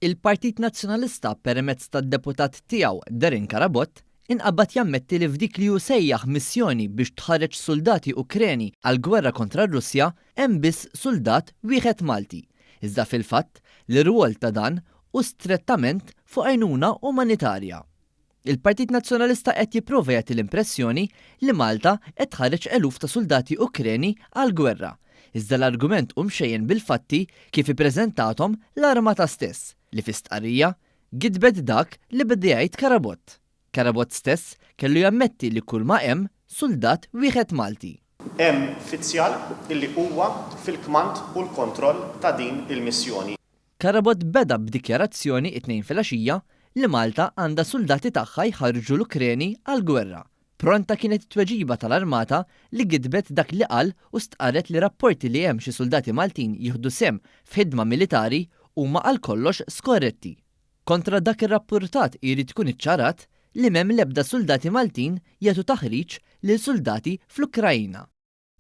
Il-Partit Nazzjonalista permezz tad-deputat tiegħu Darin Karabot inqabad jammetti li f'dik li hu sejjaħ missjoni biex tħarreġ soldati Ukreni għal gwerra kontra r-Russja hemm biss soldat wieħed Malti. Iżda fil-fatt li r-rwol ta' dan hu strettament fuq għajnuna umanitarja. Il-Partit Nazzjonalista qed jipprova jagħti l-impressjoni li Malta qed tħarreġ eluf ta' soldati Ukreni għal gwerra. Iżda l-argument mxejjen bil-fatti kif ippreżentathom l-armata stess li fi stqarrija gidbet dak li beda jgħid Karabot. Karabot stess kellu jammetti li kull ma hemm soldat wieħed Malti. Hemm uffiċjal illi huwa fil-kmand u l-kontroll ta' din il-missjoni. Karabot beda b'dikjarazzjoni it-tnejn filgħaxija li Malta għandha soldati tagħha jħarġu l-Ukreni għall-gwerra. Pronta kienet it-tweġiba tal-armata li gidbet dak li qal u stqarret li rapporti li hemm xi soldati Maltin jieħdu sem f'ħidma militari huma għal kollox skorretti. Kontra dak ir-rapportat jrid tkun iċċarat li m'hemm l-ebda soldati Maltin jagħtu taħriġ lil soldati fl-Ukrajna.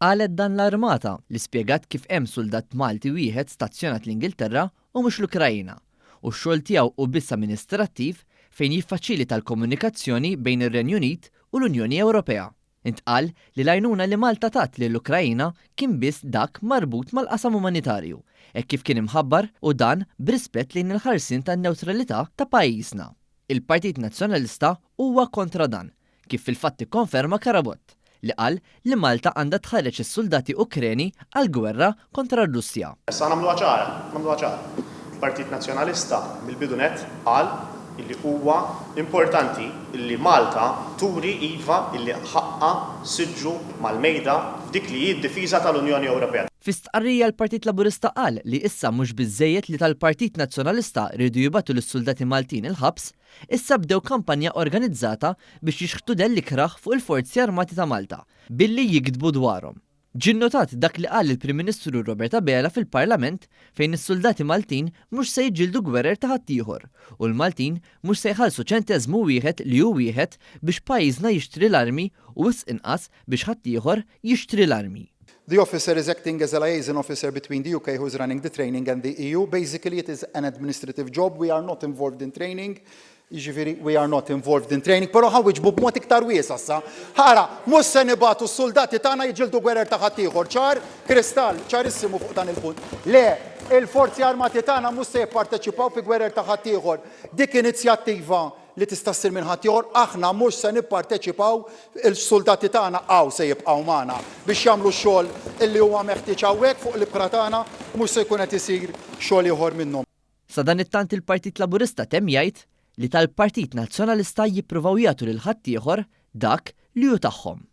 Qalet dan l-armata li spjegat kif hemm soldat Malti wieħed stazzjonat l-Ingilterra u mhux l-Ukrajna u x-xogħol tiegħu hu biss amministrattiv fejn jiffaċilita l-komunikazzjoni bejn ir-Renju Unit u l-Unjoni Ewropea. Intqal li l-għajnuna li Malta tat lill-Ukrajna kien biss dak marbut mal-qasam umanitarju, hekk kif kien imħabbar u dan b'rispett lejn il-ħarsien tan-newtralità ta' pajjiżna. Il-Partit Nazzjonalista huwa kontra dan, kif fil-fatt ikkonferma Karabot li qal li Malta għandha tħarreġ is-soldati Ukreni għall-gwerra kontra r-Russja. Issa nagħmluha ċara. Il-Partit Nazzjonalista mill-bidu nett qal illi huwa importanti illi Malta turi iva illi ħaqqa siġġu mal-mejda f'dik li hi d-difiża tal-Unjoni Ewropea. Fi stqarrija l-Partit Laburista qal li issa mhux biżżejjed li tal-Partit Nazzjonalista rridu jibgħatu lis-soldati Maltin il-ħabs, issa bdew kampanja organizzata biex jixħtu l-ikraħ fuq il-Forzi Armati ta' Malta billi jikdbu dwarhom. Ġie notat dak li qal il-Prim Ministru Roberta Bela fil-Parlament fejn is-soldati Maltin mhux se jġildu gwerer ta' ħaddieħor u l-Maltin mhux se jħallsu ċenteżmu wieħed li hu wieħed biex pajjiżna jixtri l-armi u wisq inqas biex ħaddieħor jixtri l-armi. The officer is acting as a liaison officer between the UK who is running the training and the EU. Basically it is an administrative job. We are not involved in training. Jiġifieri we are not involved in training. Però ħawwiġbu b'mod iktar wiesa sa. Ħara, mhux se nibagħtu s-soldati tagħna jiġildu gwerer ta' ħaddieħor. Ċar, kristall, ċarissimu fuq dan il-punt. Le, il-forzi armati tagħna mhux se jipparteċipaw fi gwerer ta' ħaddieħor. Dik inizjattiva li tista' ssir minn ħaddieħor aħna mhux se nipparteċipaw, il-soldati tagħna se jibqgħu magħna biex jagħmlu x-xogħol illi huwa meħtieġ hawnhekk fuq l-ibqa tagħna mhux se jkun qed isir xogħol ieħor minnhom. Sa dan it-tant il-Partit Laburista temm jgħid li tal-Partit Nazzjonalista jippruvaw jagħtu lil ħaddieħor dak li hu tagħhom.